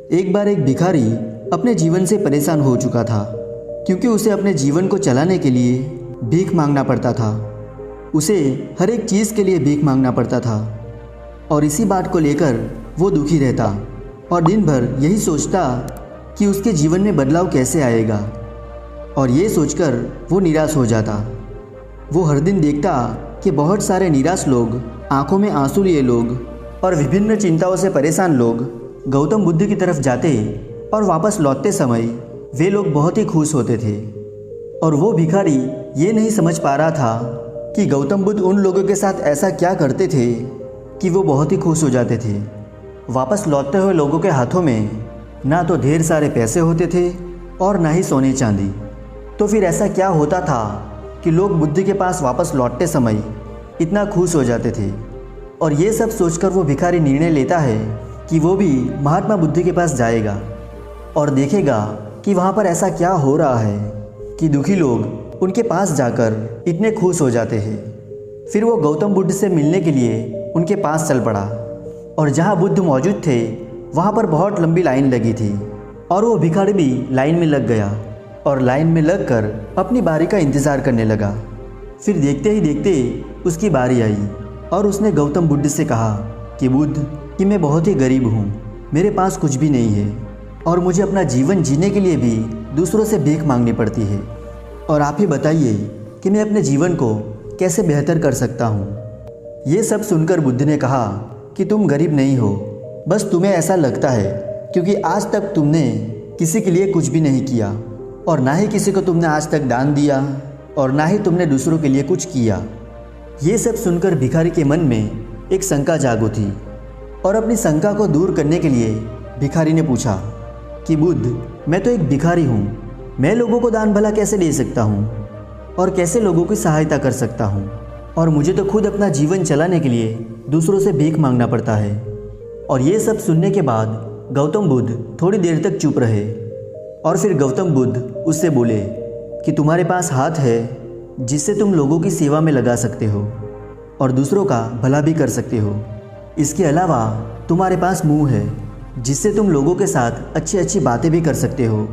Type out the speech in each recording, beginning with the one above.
एक बार एक भिखारी अपने जीवन से परेशान हो चुका था, क्योंकि उसे अपने जीवन को चलाने के लिए भीख मांगना पड़ता था। उसे हर एक चीज़ के लिए भीख मांगना पड़ता था और इसी बात को लेकर वो दुखी रहता और दिन भर यही सोचता कि उसके जीवन में बदलाव कैसे आएगा, और ये सोचकर वो निराश हो जाता। वो हर दिन देखता कि बहुत सारे निराश लोग, आंखों में आंसू लिए लोग और विभिन्न चिंताओं से परेशान लोग गौतम बुद्ध की तरफ जाते और वापस लौटते समय वे लोग बहुत ही खुश होते थे। और वो भिखारी ये नहीं समझ पा रहा था कि गौतम बुद्ध उन लोगों के साथ ऐसा क्या करते थे कि वो बहुत ही खुश हो जाते थे। वापस लौटते हुए लोगों के हाथों में ना तो ढेर सारे पैसे होते थे और ना ही सोने चांदी। तो फिर ऐसा क्या होता था कि लोग बुद्ध के पास वापस लौटते समय इतना खुश हो जाते थे। और ये सब सोचकर वो भिखारी निर्णय लेता है कि वो भी महात्मा बुद्ध के पास जाएगा और देखेगा कि वहाँ पर ऐसा क्या हो रहा है कि दुखी लोग उनके पास जाकर इतने खुश हो जाते हैं। फिर वो गौतम बुद्ध से मिलने के लिए उनके पास चल पड़ा और जहाँ बुद्ध मौजूद थे वहाँ पर बहुत लंबी लाइन लगी थी और वो भिखारी भी लाइन में लग गया और लाइन में लगकर अपनी बारी का इंतज़ार करने लगा। फिर देखते ही देखते उसकी बारी आई और उसने गौतम बुद्ध से कहा कि बुद्ध, कि मैं बहुत ही गरीब हूँ, मेरे पास कुछ भी नहीं है और मुझे अपना जीवन जीने के लिए भी दूसरों से भीख मांगनी पड़ती है, और आप ही बताइए कि मैं अपने जीवन को कैसे बेहतर कर सकता हूँ। ये सब सुनकर बुद्ध ने कहा कि तुम गरीब नहीं हो, बस तुम्हें ऐसा लगता है क्योंकि आज तक तुमने किसी के लिए कुछ भी नहीं किया और ना ही किसी को तुमने आज तक दान दिया और ना ही तुमने दूसरों के लिए कुछ किया। ये सब सुनकर भिखारी के मन में एक शंका जाग उठी और अपनी शंका को दूर करने के लिए भिखारी ने पूछा कि बुद्ध, मैं तो एक भिखारी हूँ, मैं लोगों को दान भला कैसे दे सकता हूँ और कैसे लोगों की सहायता कर सकता हूँ, और मुझे तो खुद अपना जीवन चलाने के लिए दूसरों से भीख मांगना पड़ता है। और ये सब सुनने के बाद गौतम बुद्ध थोड़ी देर तक चुप रहे और फिर गौतम बुद्ध उससे बोले कि तुम्हारे पास हाथ है जिससे तुम लोगों की सेवा में लगा सकते हो और दूसरों का भला भी कर सकते हो। इसके अलावा तुम्हारे पास मुंह है जिससे तुम लोगों के साथ अच्छी अच्छी बातें भी कर सकते हो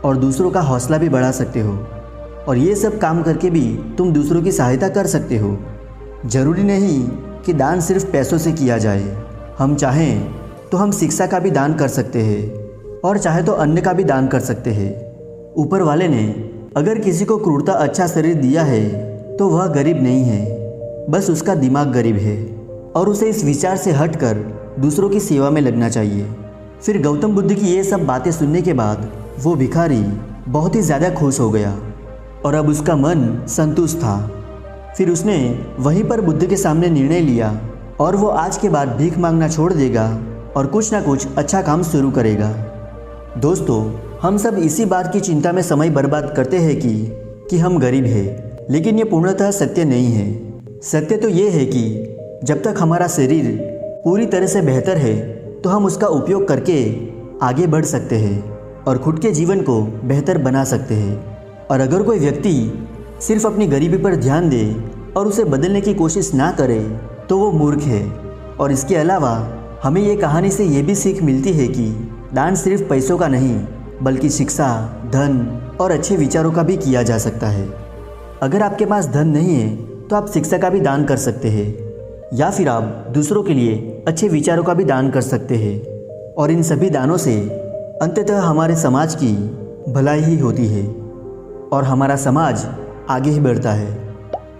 और दूसरों का हौसला भी बढ़ा सकते हो, और ये सब काम करके भी तुम दूसरों की सहायता कर सकते हो। ज़रूरी नहीं कि दान सिर्फ पैसों से किया जाए, हम चाहें तो हम शिक्षा का भी दान कर सकते हैं और चाहे तो अन्न का भी दान कर सकते हैं। ऊपर वाले ने अगर किसी को क्रूरता अच्छा शरीर दिया है तो वह गरीब नहीं है, बस उसका दिमाग गरीब है और उसे इस विचार से हटकर दूसरों की सेवा में लगना चाहिए। फिर गौतम बुद्ध की ये सब बातें सुनने के बाद वो भिखारी बहुत ही ज़्यादा खुश हो गया और अब उसका मन संतुष्ट था। फिर उसने वहीं पर बुद्ध के सामने निर्णय लिया और वो आज के बाद भीख मांगना छोड़ देगा और कुछ ना कुछ अच्छा काम शुरू करेगा। दोस्तों, हम सब इसी बात की चिंता में समय बर्बाद करते हैं कि हम गरीब हैं, लेकिन ये पूर्णतः सत्य नहीं है। सत्य तो ये है कि जब तक हमारा शरीर पूरी तरह से बेहतर है तो हम उसका उपयोग करके आगे बढ़ सकते हैं और खुद के जीवन को बेहतर बना सकते हैं। और अगर कोई व्यक्ति सिर्फ अपनी गरीबी पर ध्यान दे और उसे बदलने की कोशिश ना करे तो वो मूर्ख है। और इसके अलावा हमें ये कहानी से ये भी सीख मिलती है कि दान सिर्फ पैसों का नहीं बल्कि शिक्षा, धन और अच्छे विचारों का भी किया जा सकता है। अगर आपके पास धन नहीं है तो आप शिक्षा का भी दान कर सकते हैं या फिर आप दूसरों के लिए अच्छे विचारों का भी दान कर सकते हैं, और इन सभी दानों से अंततः हमारे समाज की भलाई ही होती है और हमारा समाज आगे ही बढ़ता है।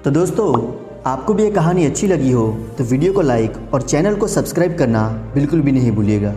तो दोस्तों, आपको भी ये कहानी अच्छी लगी हो तो वीडियो को लाइक और चैनल को सब्सक्राइब करना बिल्कुल भी नहीं भूलिएगा।